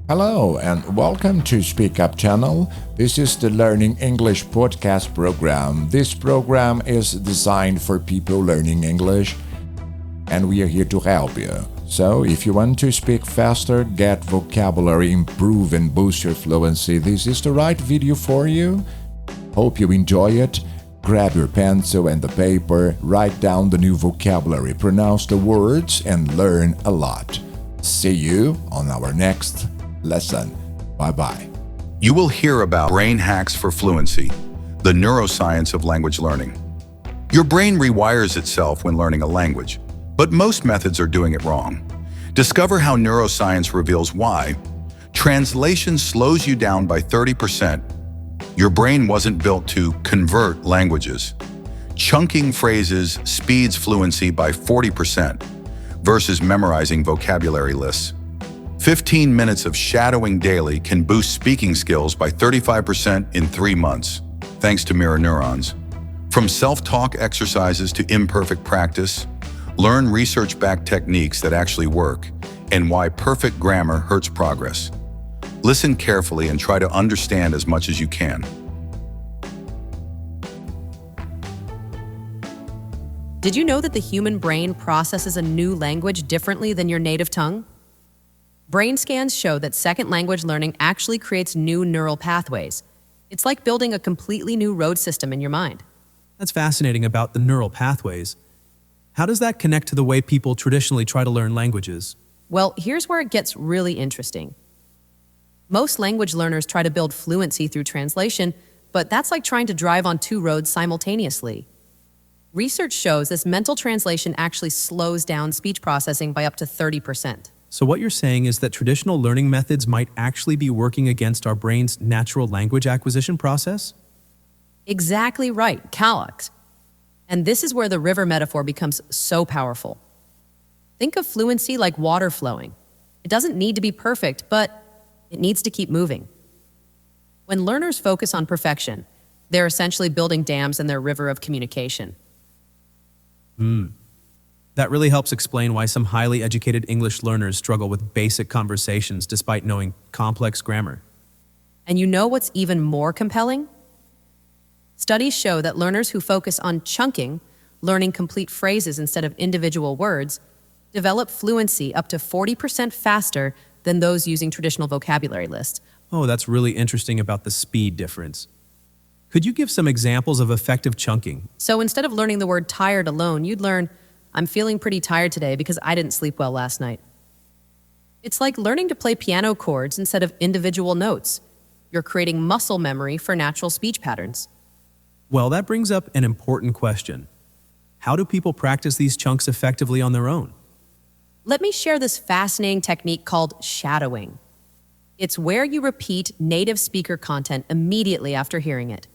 Hello and welcome to Speak Up channel. This is the Learning English podcast program. This program is designed for people learning English and we are here to help you. So if you want to speak faster, get vocabulary, improve and boost your fluency, this is the right video for you. Hope you enjoy it. Grab your pencil and the paper, write down the new vocabulary, pronounce the words and learn a lot. See you on our next lesson. Bye-bye. You will hear about brain hacks for fluency, the neuroscience of language learning. Your brain rewires itself when learning a language, but most methods are doing it wrong. Discover how neuroscience reveals why. Translation slows you down by 30%. Your brain wasn't built to convert languages. Chunking phrases speeds fluency by 40% versus memorizing vocabulary lists. 15 minutes of shadowing daily can boost speaking skills by 35% in 3 months, thanks to mirror neurons. From self-talk exercises to imperfect practice, learn research-backed techniques that actually work and why perfect grammar hurts progress. Listen carefully and try to understand as much as you can. Did you know that the human brain processes a new language differently than your native tongue? Brain scans show that second language learning actually creates new neural pathways. It's like building a completely new road system in your mind. That's fascinating about the neural pathways. How does that connect to the way people traditionally try to learn languages? Well, here's where it gets really interesting. Most language learners try to build fluency through translation, but that's like trying to drive on 2 roads simultaneously. Research shows this mental translation actually slows down speech processing by up to 30%. So what you're saying is that traditional learning methods might actually be working against our brain's natural language acquisition process? Exactly right, Calix. And this is where the river metaphor becomes so powerful. Think of fluency like water flowing. It doesn't need to be perfect, but it needs to keep moving. When learners focus on perfection, they're essentially building dams in their river of communication. That really helps explain why some highly educated English learners struggle with basic conversations despite knowing complex grammar. And you know what's even more compelling? Studies show that learners who focus on chunking, learning complete phrases instead of individual words, develop fluency up to 40% faster than those using traditional vocabulary lists. Oh, that's really interesting about the speed difference. Could you give some examples of effective chunking? So instead of learning the word tired alone, you'd learn, I'm feeling pretty tired today because I didn't sleep well last night. It's like learning to play piano chords instead of individual notes. You're creating muscle memory for natural speech patterns. Well, that brings up an important question. How do people practice these chunks effectively on their own? Let me share this fascinating technique called shadowing. It's where you repeat native speaker content immediately after hearing it.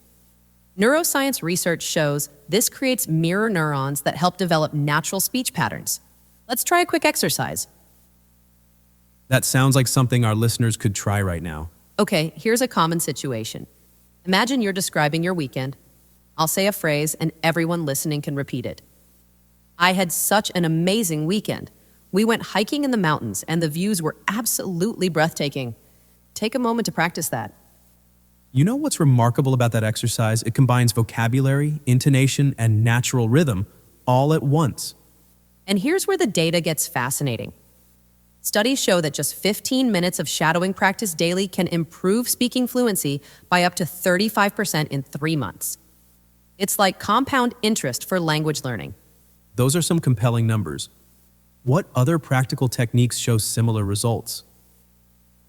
Neuroscience research shows this creates mirror neurons that help develop natural speech patterns. Let's try a quick exercise. That sounds like something our listeners could try right now. Okay, here's a common situation. Imagine you're describing your weekend. I'll say a phrase and everyone listening can repeat it. I had such an amazing weekend. We went hiking in the mountains and the views were absolutely breathtaking. Take a moment to practice that. You know what's remarkable about that exercise? It combines vocabulary, intonation, and natural rhythm all at once. And here's where the data gets fascinating. Studies show that just 15 minutes of shadowing practice daily can improve speaking fluency by up to 35% in 3 months. It's like compound interest for language learning. Those are some compelling numbers. What other practical techniques show similar results?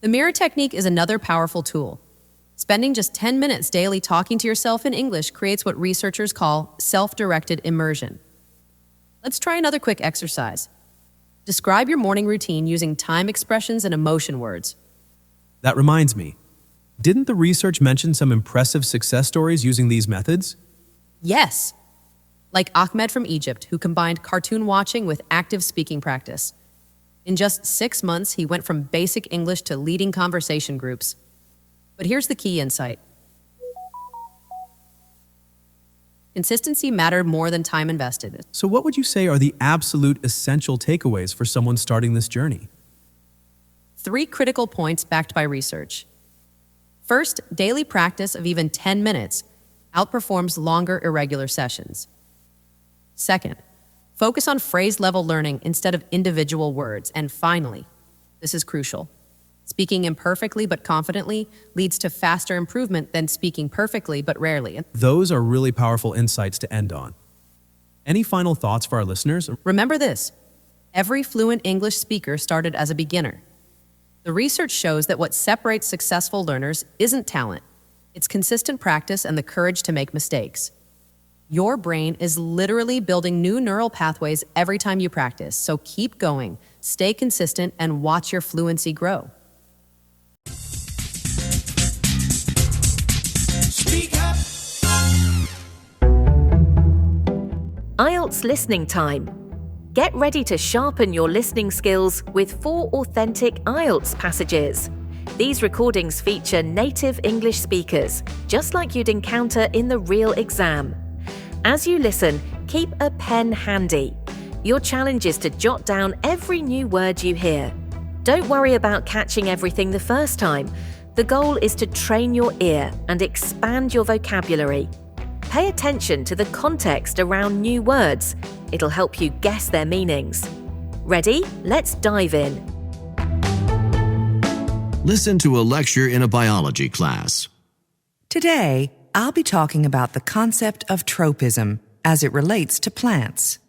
The mirror technique is another powerful tool. Spending just 10 minutes daily talking to yourself in English creates what researchers call self-directed immersion. Let's try another quick exercise. Describe your morning routine using time expressions and emotion words. That reminds me. Didn't the research mention some impressive success stories using these methods? Yes, like Ahmed from Egypt, who combined cartoon watching with active speaking practice. In just 6 months, he went from basic English to leading conversation groups. But here's the key insight. Consistency mattered more than time invested. So what would you say are the absolute essential takeaways for someone starting this journey? 3 critical points backed by research. First, daily practice of even 10 minutes outperforms longer irregular sessions. Second, focus on phrase-level learning instead of individual words. And finally, this is crucial, speaking imperfectly but confidently leads to faster improvement than speaking perfectly but rarely. Those are really powerful insights to end on. Any final thoughts for our listeners? Remember this, every fluent English speaker started as a beginner. The research shows that what separates successful learners isn't talent. It's consistent practice and the courage to make mistakes. Your brain is literally building new neural pathways every time you practice, so keep going, stay consistent, and watch your fluency grow. Speak up. IELTS listening time. Get ready to sharpen your listening skills with 4 authentic IELTS passages. These recordings feature native English speakers, just like you'd encounter in the real exam. As you listen, keep a pen handy. Your challenge is to jot down every new word you hear. Don't worry about catching everything the first time. The goal is to train your ear and expand your vocabulary. Pay attention to the context around new words. It'll help you guess their meanings. Ready? Let's dive in. Listen to a lecture in a biology class. Today, I'll be talking about the concept of tropism as it relates to plants.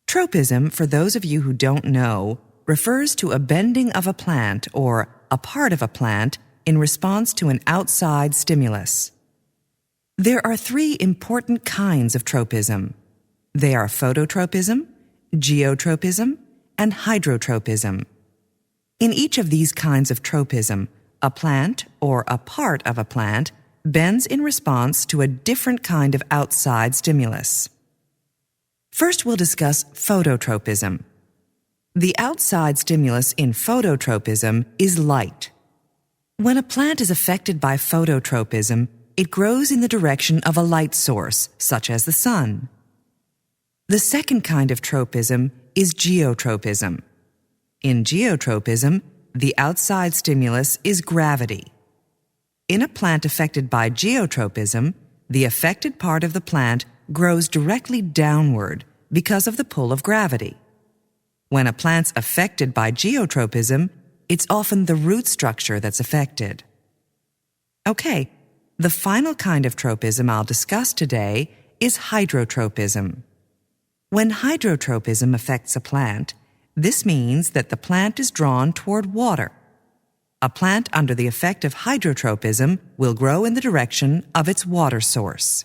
Tropism, for those of you who don't know, refers to a bending of a plant or a part of a plant in response to an outside stimulus. There are 3 important kinds of tropism. They are phototropism, geotropism, and hydrotropism. In each of these kinds of tropism, a plant or a part of a plant bends in response to a different kind of outside stimulus. First, we'll discuss phototropism. The outside stimulus in phototropism is light. When a plant is affected by phototropism, it grows in the direction of a light source, such as the sun. The second kind of tropism is geotropism. In geotropism, the outside stimulus is gravity. In a plant affected by geotropism, the affected part of the plant grows directly downward because of the pull of gravity. When a plant's affected by geotropism, it's often the root structure that's affected. Okay, the final kind of tropism I'll discuss today is hydrotropism. When hydrotropism affects a plant, this means that the plant is drawn toward water. A plant under the effect of hydrotropism will grow in the direction of its water source.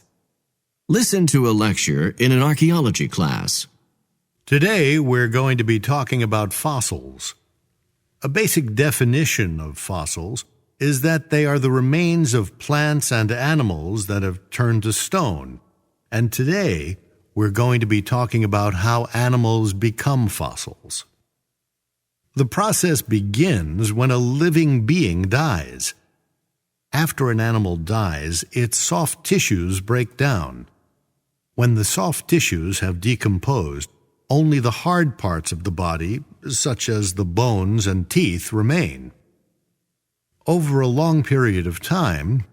Listen to a lecture in an archaeology class. Today, we're going to be talking about fossils. A basic definition of fossils is that they are the remains of plants and animals that have turned to stone. And today, we're going to be talking about how animals become fossils. The process begins when a living being dies. After an animal dies, its soft tissues break down. When the soft tissues have decomposed, only the hard parts of the body, such as the bones and teeth, remain. Over a long period of time,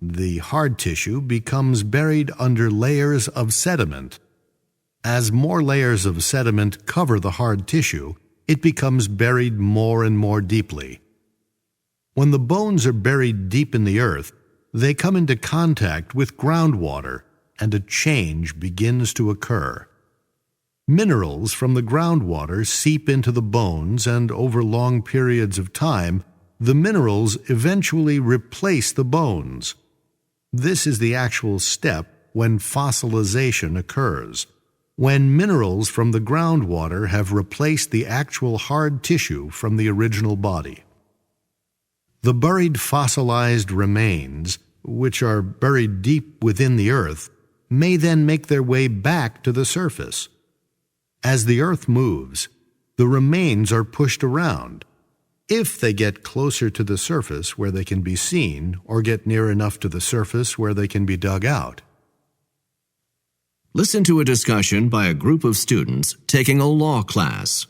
the hard tissue becomes buried under layers of sediment. As more layers of sediment cover the hard tissue, it becomes buried more and more deeply. When the bones are buried deep in the earth, they come into contact with groundwater, and a change begins to occur. Minerals from the groundwater seep into the bones, and over long periods of time, the minerals eventually replace the bones. This is the actual step when fossilization occurs, when minerals from the groundwater have replaced the actual hard tissue from the original body. The buried fossilized remains, which are buried deep within the earth, may then make their way back to the surface. As the earth moves, the remains are pushed around. If they get closer to the surface where they can be seen, or get near enough to the surface where they can be dug out. Listen to a discussion by a group of students taking a law class.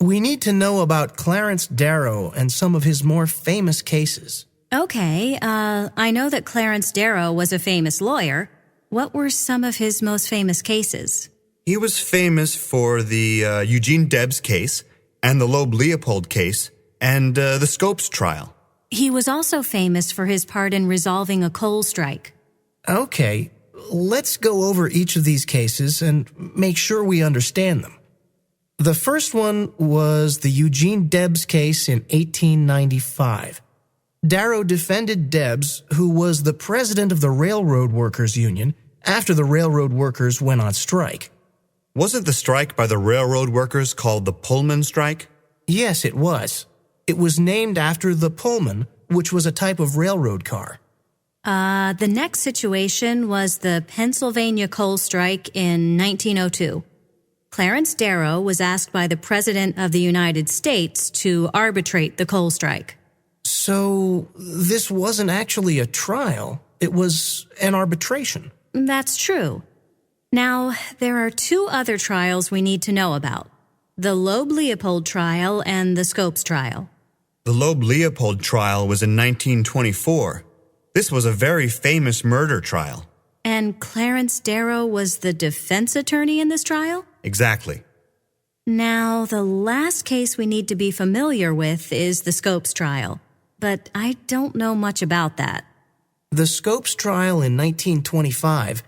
We need to know about Clarence Darrow and some of his more famous cases. Okay, I know that Clarence Darrow was a famous lawyer. What were some of his most famous cases? He was famous for the Eugene Debs case and the Loeb-Leopold case and the Scopes trial. He was also famous for his part in resolving a coal strike. Okay, let's go over each of these cases and make sure we understand them. The first one was the Eugene Debs case in 1895. Darrow defended Debs, who was the president of the Railroad Workers Union, after the railroad workers went on strike. Wasn't the strike by the railroad workers called the Pullman strike? Yes, it was. It was named after the Pullman, which was a type of railroad car. The next situation was the Pennsylvania coal strike in 1902. Clarence Darrow was asked by the President of the United States to arbitrate the coal strike. So, this wasn't actually a trial. It was an arbitration. That's true. Now, there are two other trials we need to know about. The Loeb-Leopold trial and the Scopes trial. The Loeb-Leopold trial was in 1924. This was a very famous murder trial. And Clarence Darrow was the defense attorney in this trial? Exactly. Now, the last case we need to be familiar with is the Scopes trial, but I don't know much about that. The Scopes trial in 1925,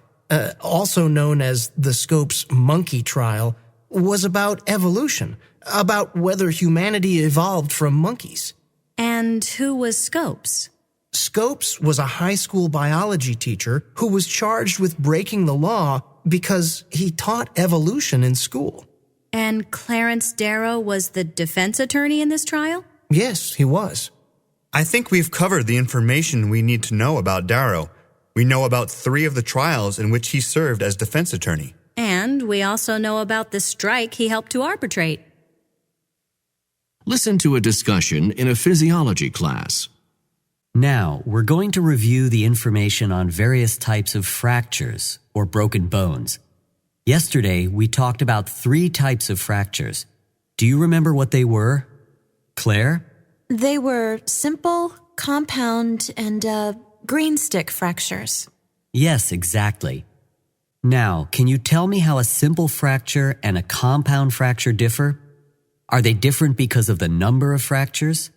also known as the Scopes monkey trial, was about evolution, about whether humanity evolved from monkeys. And who was Scopes? Scopes was a high school biology teacher who was charged with breaking the law because he taught evolution in school. And Clarence Darrow was the defense attorney in this trial? Yes, he was. I think we've covered the information we need to know about Darrow. We know about 3 of the trials in which he served as defense attorney. And we also know about the strike he helped to arbitrate. Listen to a discussion in a physiology class. Now, we're going to review the information on various types of fractures, or broken bones. Yesterday, we talked about 3 types of fractures. Do you remember what they were? Claire? They were simple, compound, and green stick fractures. Yes, exactly. Now, can you tell me how a simple fracture and a compound fracture differ? Are they different because of the number of fractures?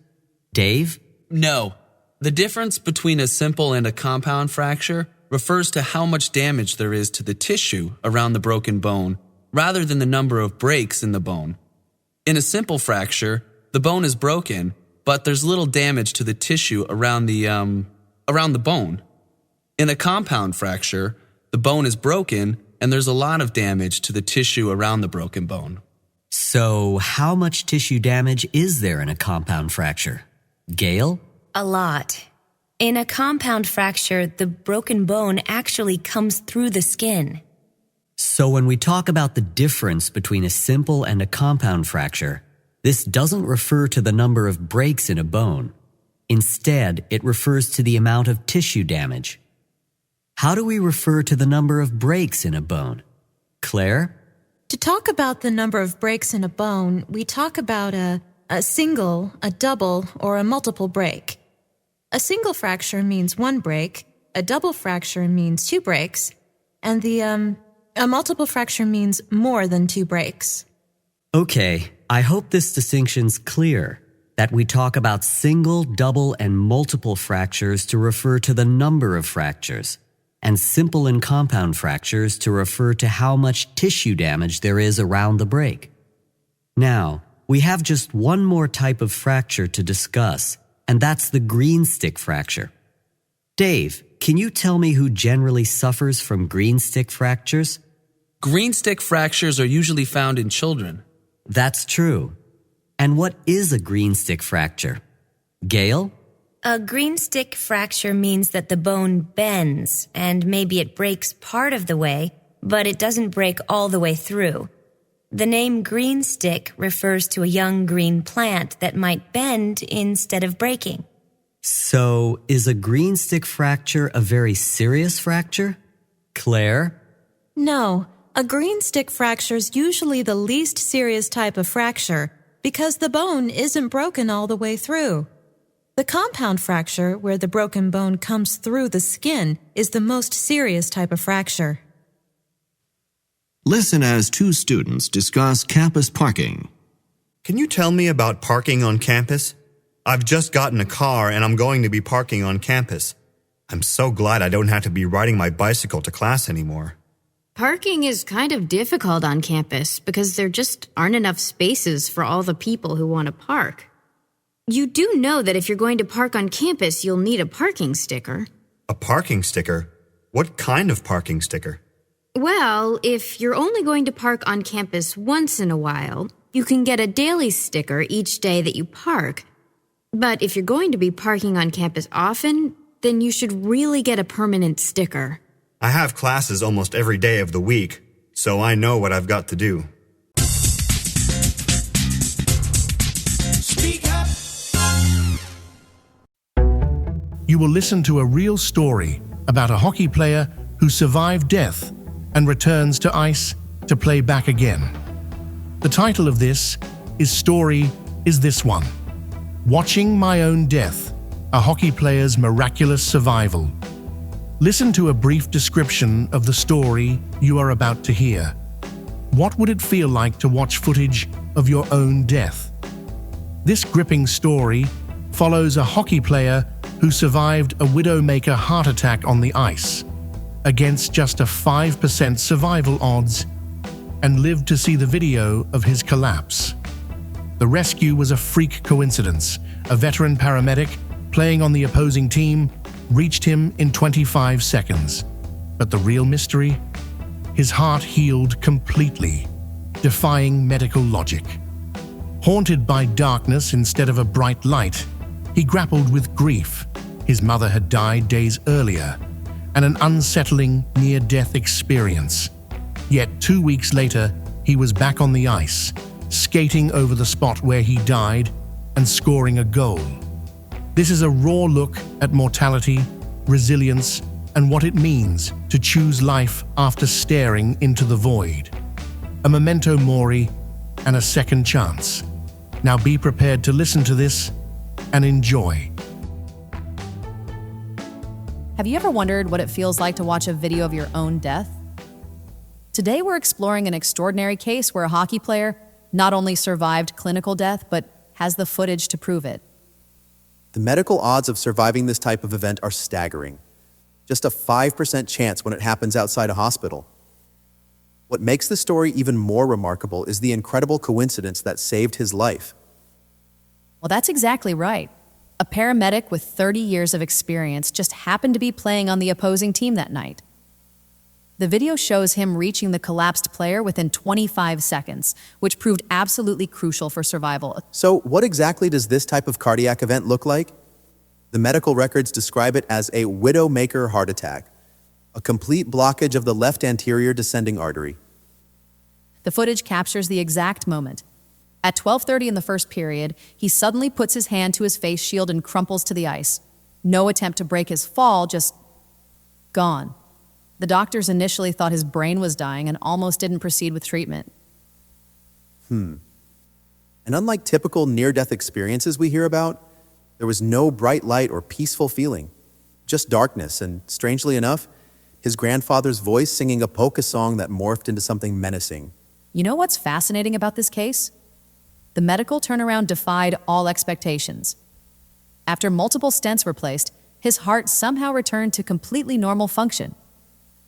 Dave? No. The difference between a simple and a compound fracture refers to how much damage there is to the tissue around the broken bone, rather than the number of breaks in the bone. In a simple fracture, the bone is broken, but there's little damage to the tissue around the bone. In a compound fracture, the bone is broken and there's a lot of damage to the tissue around the broken bone. So, how much tissue damage is there in a compound fracture? Gail? A lot. In a compound fracture, the broken bone actually comes through the skin. So when we talk about the difference between a simple and a compound fracture, this doesn't refer to the number of breaks in a bone. Instead, it refers to the amount of tissue damage. How do we refer to the number of breaks in a bone? Claire? To talk about the number of breaks in a bone, we talk about a single, a double, or a multiple break. A single fracture means 1 break, a double fracture means 2 breaks, and a multiple fracture means more than 2 breaks. Okay, I hope this distinction's clear, that we talk about single, double, and multiple fractures to refer to the number of fractures, and simple and compound fractures to refer to how much tissue damage there is around the break. Now, we have just one more type of fracture to discuss, and that's the green stick fracture. Dave, can you tell me who generally suffers from green stick fractures? Green stick fractures are usually found in children. That's true. And what is a green stick fracture? Gail? A green stick fracture means that the bone bends, and maybe it breaks part of the way, but it doesn't break all the way through. The name green stick refers to a young green plant that might bend instead of breaking. So, is a green stick fracture a very serious fracture? Claire? No, a green stick fracture is usually the least serious type of fracture, because the bone isn't broken all the way through. The compound fracture, where the broken bone comes through the skin, is the most serious type of fracture. Listen as two students discuss campus parking. Can you tell me about parking on campus? I've just gotten a car and I'm going to be parking on campus. I'm so glad I don't have to be riding my bicycle to class anymore. Parking is kind of difficult on campus because there just aren't enough spaces for all the people who want to park. You do know that if you're going to park on campus, you'll need a parking sticker. A parking sticker? What kind of parking sticker? Well, if you're only going to park on campus once in a while, you can get a daily sticker each day that you park. But if you're going to be parking on campus often, then you should really get a permanent sticker. I have classes almost every day of the week, so I know what I've got to do. Speak up. You will listen to a real story about a hockey player who survived death and returns to ice to play back again. The title of this story is this one: Watching My Own Death, a hockey player's miraculous survival. Listen to a brief description of the story you are about to hear. What would it feel like to watch footage of your own death? This gripping story follows a hockey player who survived a widowmaker heart attack on the ice against just a 5% survival odds and lived to see the video of his collapse. The rescue was a freak coincidence. A veteran paramedic playing on the opposing team reached him in 25 seconds. But the real mystery? His heart healed completely, defying medical logic. Haunted by darkness instead of a bright light, he grappled with grief. His mother had died days earlier, and an unsettling near-death experience. Yet 2 weeks later, he was back on the ice, skating over the spot where he died and scoring a goal. This is a raw look at mortality, resilience, and what it means to choose life after staring into the void. A memento mori and a second chance. Now be prepared to listen to this and enjoy. Have you ever wondered what it feels like to watch a video of your own death? Today we're exploring an extraordinary case where a hockey player not only survived clinical death, but has the footage to prove it. The medical odds of surviving this type of event are staggering. Just a 5% chance when it happens outside a hospital. What makes the story even more remarkable is the incredible coincidence that saved his life. Well, that's exactly right. A paramedic with 30 years of experience just happened to be playing on the opposing team that night. The video shows him reaching the collapsed player within 25 seconds, which proved absolutely crucial for survival. So what exactly does this type of cardiac event look like? The medical records describe it as a widowmaker heart attack, a complete blockage of the left anterior descending artery. The footage captures the exact moment. At 12:30 in the first period, he suddenly puts his hand to his face shield and crumples to the ice. No attempt to break his fall, just gone. The doctors initially thought his brain was dying and almost didn't proceed with treatment. And unlike typical near-death experiences we hear about, there was no bright light or peaceful feeling, just darkness and, strangely enough, his grandfather's voice singing a polka song that morphed into something menacing. You know what's fascinating about this case? The medical turnaround defied all expectations. After multiple stents were placed, his heart somehow returned to completely normal function.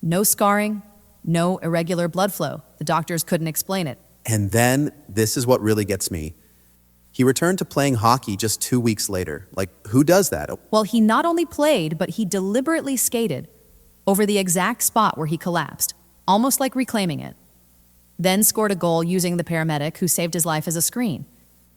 No scarring, no irregular blood flow. The doctors couldn't explain it. And then, this is what really gets me. He returned to playing hockey just 2 weeks later. Like, who does that? Well, he not only played, but he deliberately skated over the exact spot where he collapsed, almost like reclaiming it. Then scored a goal using the paramedic who saved his life as a screen.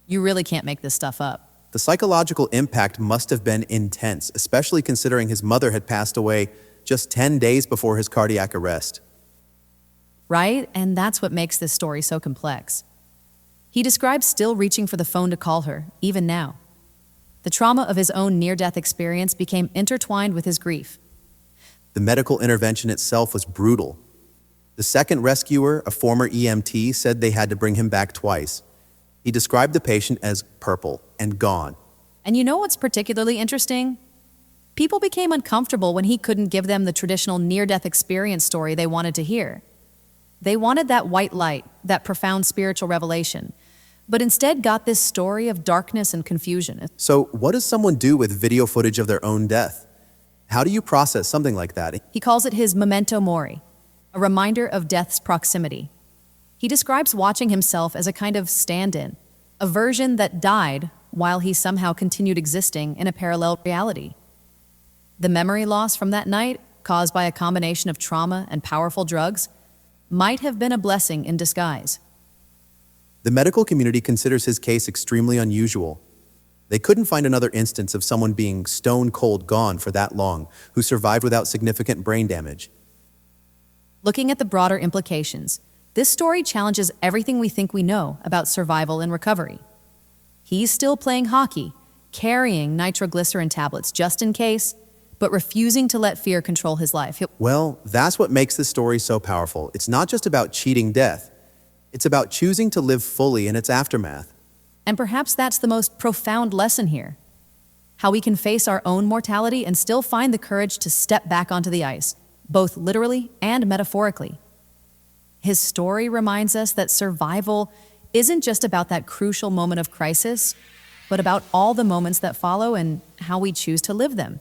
You really can't make this stuff up. The psychological impact must have been intense, especially considering his mother had passed away just 10 days before his cardiac arrest. Right? And that's what makes this story so complex. He describes still reaching for the phone to call her, even now. The trauma of his own near-death experience became intertwined with his grief. The medical intervention itself was brutal. The second rescuer, a former EMT, said they had to bring him back twice. He described the patient as purple and gone. And you know what's particularly interesting? People became uncomfortable when he couldn't give them the traditional near-death experience story they wanted to hear. They wanted that white light, that profound spiritual revelation, but instead got this story of darkness and confusion. So what does someone do with video footage of their own death? How do you process something like that? He calls it his memento mori, a reminder of death's proximity. He describes watching himself as a kind of stand-in, a version that died while he somehow continued existing in a parallel reality. The memory loss from that night, caused by a combination of trauma and powerful drugs, might have been a blessing in disguise. The medical community considers his case extremely unusual. They couldn't find another instance of someone being stone cold gone for that long, who survived without significant brain damage. Looking at the broader implications, this story challenges everything we think we know about survival and recovery. He's still playing hockey, carrying nitroglycerin tablets just in case, but refusing to let fear control his life. Well, that's what makes this story so powerful. It's not just about cheating death. It's about choosing to live fully in its aftermath. And perhaps that's the most profound lesson here. How we can face our own mortality and still find the courage to step back onto the ice, both literally and metaphorically. His story reminds us that survival isn't just about that crucial moment of crisis, but about all the moments that follow and how we choose to live them.